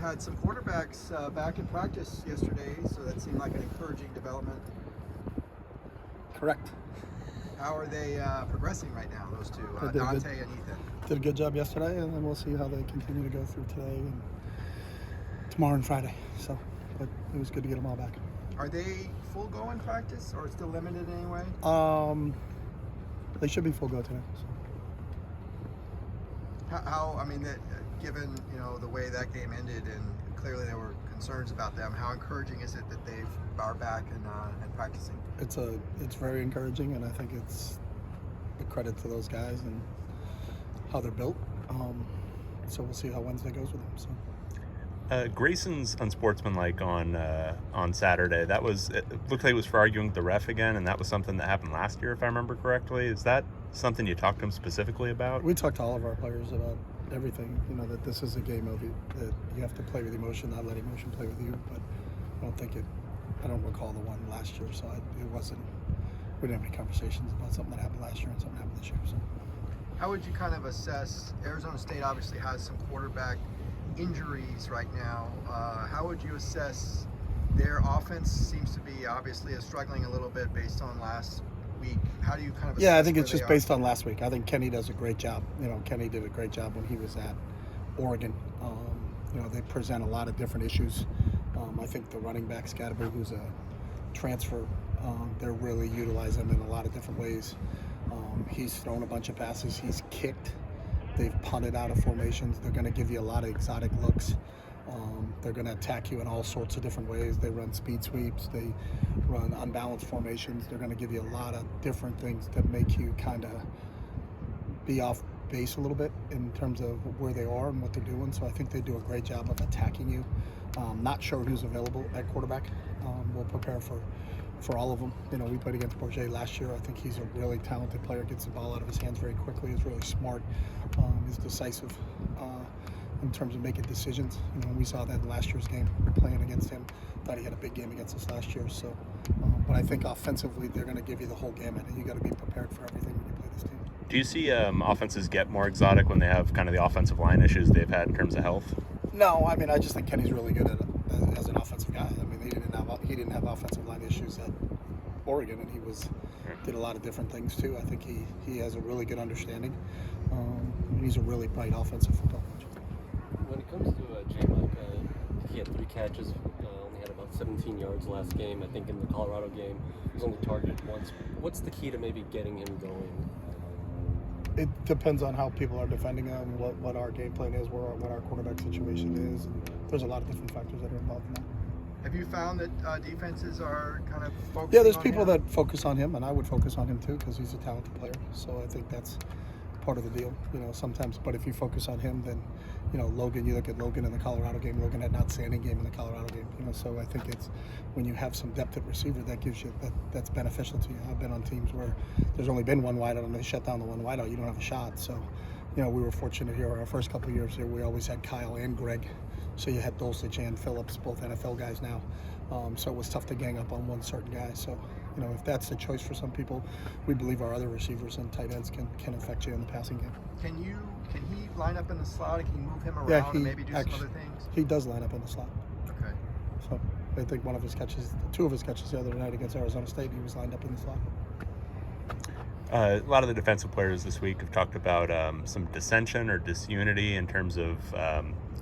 had some quarterbacks back in practice yesterday, so that seemed like an encouraging development. Correct. How are they progressing right now, those two, They did Dante and Ethan? Did a good job yesterday, and then we'll see how they continue to go through today and tomorrow and Friday. So, but it was good to get them all back. Are they full go in practice, or still limited anyway? They should be full go today. So. How I mean, that given the way that game ended, and clearly there were concerns about them, how encouraging is it that they are back and practicing? It's very encouraging, and I think it's a credit to those guys and how they're built. So we'll see how Wednesday goes with them. So. Grayson's unsportsmanlike on Saturday. It looked like it was for arguing with the ref again, and that was something that happened last year, if I remember correctly. Is that something you talked to him specifically about? We talked to all of our players about everything. That this is a game that you have to play with emotion, not let emotion play with you. But I don't recall the one last year, so it wasn't. We didn't have any conversations about something that happened last year and something happened this year. So. How would you kind of assess? Arizona State obviously has some quarterback injuries right now. How would you assess their offense? Seems to be obviously struggling a little bit based on last week. How do you kind of assess? Yeah, I think it's just based on last week. I think Kenny does a great job. Kenny did a great job when he was at Oregon. They present a lot of different issues. I think the running back Scatterby, who's a transfer, they're really utilizing him in a lot of different ways. He's thrown a bunch of passes. He's kicked. They've punted out of formations. They're going to give you a lot of exotic looks. They're going to attack you in all sorts of different ways. They run speed sweeps. They run unbalanced formations. They're going to give you a lot of different things to make you kind of be off base a little bit in terms of where they are and what they're doing. So I think they do a great job of attacking you. Not sure who's available at quarterback. We'll prepare for all of them. We played against Bourget last year. I think he's a really talented player, gets the ball out of his hands very quickly, is really smart, is decisive in terms of making decisions. We saw that in last year's game, playing against him. Thought he had a big game against us last year. So, but I think offensively, they're going to give you the whole gamut, and you got to be prepared for everything when you play this team. Do you see offenses get more exotic when they have kind of the offensive line issues they've had in terms of health? No, I mean, I just think Kenny's really good as an offensive guy. I mean, he didn't have offensive line issues at Oregon, and he did a lot of different things too. I think he has a really good understanding. He's a really bright offensive football coach. When it comes to J-Mike, he had 3 catches, only had about 17 yards last game. I think in the Colorado game, he was only targeted once. What's the key to maybe getting him going? It depends on how people are defending him, what our game plan is, what our quarterback situation is. And there's a lot of different factors that are involved in that. Have you found that defenses are kind of focusing Yeah, there's on people him? that focus on him, and I would focus on him too because he's a talented player. So I think that's part of the deal, sometimes. But if you focus on him, then, Logan, you look at Logan in the Colorado game. Logan had an outstanding game in the Colorado game, So I think it's when you have some depth at receiver, that gives you that's beneficial to you. I've been on teams where there's only been one wideout, and they shut down the one wideout. You don't have a shot. So, we were fortunate here. Our first couple of years here, we always had Kyle and Greg. So you had Dulcich and Phillips, both NFL guys now. So it was tough to gang up on one certain guy. So, if that's the choice for some people, we believe our other receivers and tight ends can affect you in the passing game. Can he line up in the slot? Can you move him around and maybe do some other things? He does line up in the slot. Okay. So I think two of his catches the other night against Arizona State, he was lined up in the slot. A lot of the defensive players this week have talked about some dissension or disunity in terms of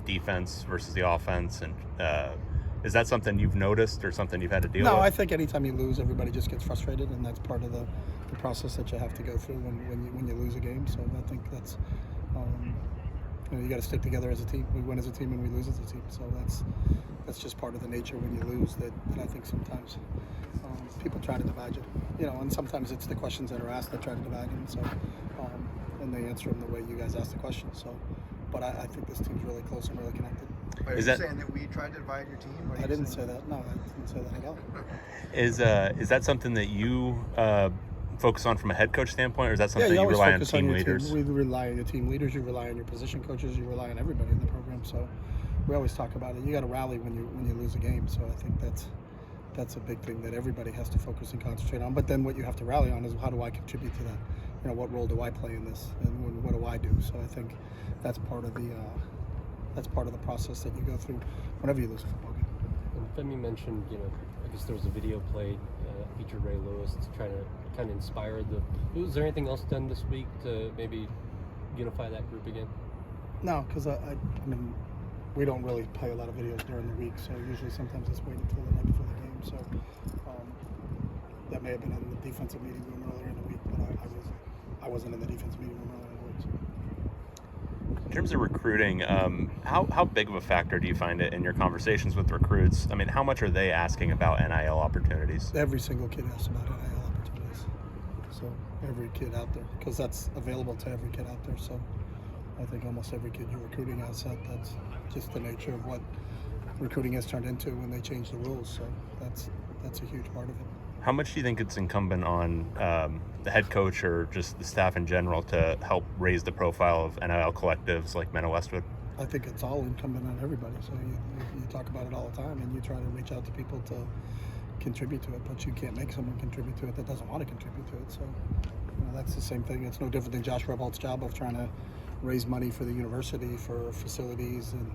defense versus the offense, and is that something you've noticed or something you've had to deal with? No, I think anytime you lose, everybody just gets frustrated, and that's part of the process that you have to go through when you lose a game. So I think that's you got to stick together as a team. We win as a team and we lose as a team. So that's just part of the nature when you lose. That I think sometimes people try to divide you. And sometimes it's the questions that are asked that try to divide you. So and they answer them the way you guys ask the question. So, but I think this team's really close and really connected. Are you saying that we tried to divide your team? I didn't say that. No, I didn't say that at all. Is that something that you focus on from a head coach standpoint, or is that something you you always rely on focus team your leaders? We rely on your team leaders. You rely on your position coaches. You rely on everybody in the program. So we always talk about it. You got to rally when you lose a game. So I think that's a big thing that everybody has to focus and concentrate on. But then what you have to rally on is, how do I contribute to that? What role do I play in this, and what do I do? So I think that's part of that's part of the process that you go through whenever you lose a football game. And Femi mentioned, I guess there was a video played featured Ray Lewis to try to kind of inspire was there anything else done this week to maybe unify that group again? No, because I mean, we don't really play a lot of videos during the week, so usually sometimes it's waiting until the night before the game. So that may have been in the defensive meeting room earlier in the week, but I wasn't in the defensive meeting room earlier in the week. So. In terms of recruiting, how big of a factor do you find it in your conversations with recruits? I mean, how much are they asking about NIL opportunities? Every single kid asks about NIL opportunities. So every kid out there, because that's available to every kid out there. So I think almost every kid you're recruiting has that. That's just the nature of what recruiting has turned into when they change the rules. So that's a huge part of it. How much do you think it's incumbent on the head coach or just the staff in general to help raise the profile of NIL collectives like Men of Westwood? I think it's all incumbent on everybody. So you talk about it all the time, and you try to reach out to people to contribute to it, but you can't make someone contribute to it that doesn't want to contribute to it. So that's the same thing. It's no different than Josh Rebholz's job of trying to raise money for the university for facilities and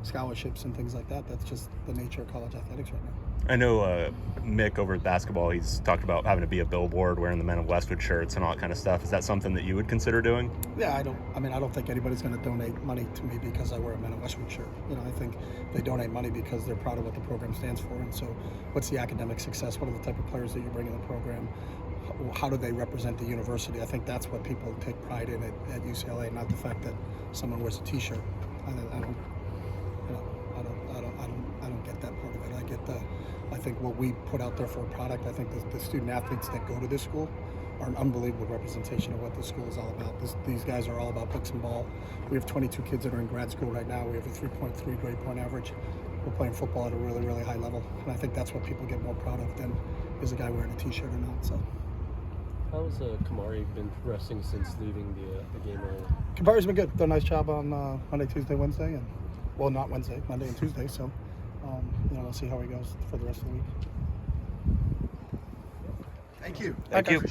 scholarships and things like that. That's just the nature of college athletics right now. I know Mick over at basketball, he's talked about having to be a billboard, wearing the Men of Westwood shirts and all that kind of stuff. Is that something that you would consider doing? Yeah, I don't think anybody's going to donate money to me because I wear a Men of Westwood shirt. I think they donate money because they're proud of what the program stands for. And so what's the academic success? What are the type of players that you bring in the program? How do they represent the university? I think that's what people take pride in at UCLA, not the fact that someone wears a T-shirt. I don't get that part of it. I think what we put out there for a product. I think the student athletes that go to this school are an unbelievable representation of what this school is all about. These guys are all about books and ball. We have 22 kids that are in grad school right now. We have a 3.3 grade point average. We're playing football at a really, really high level, and I think that's what people get more proud of than is a guy wearing a T-shirt or not. So. How's Kamari been progressing since leaving the game early? Kamari's been good. Done a nice job on Monday, Tuesday, Wednesday, and not Wednesday, Monday and Tuesday. So, we'll see how he goes for the rest of the week. Thank you. Thank you.